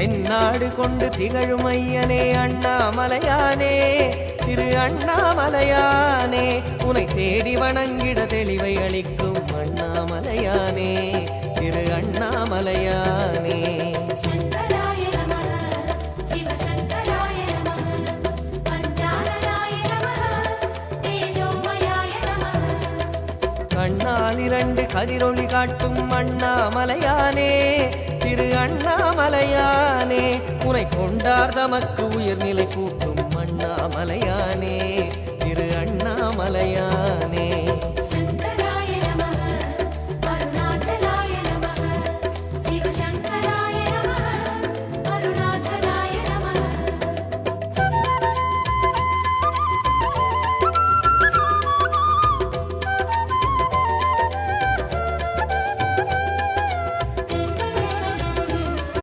தென்னாடு கொண்டு திகழும் ஐயனே அண்ணாமலையானே திரு அண்ணாமலையானே உனை தேடி வணங்கிட தெளிவை அளிக்கும் அண்ணாமலையானே திரு அண்ணாமலையானே கண்ணால் இரண்டு கதிரொளி காட்டும் அண்ணாமலையானே திரு அண்ணாமலையானே உனை கொண்டார் தமக்கு உயர்நிலை கூட்டும் அண்ணாமலையானே திரு அண்ணாமலையானே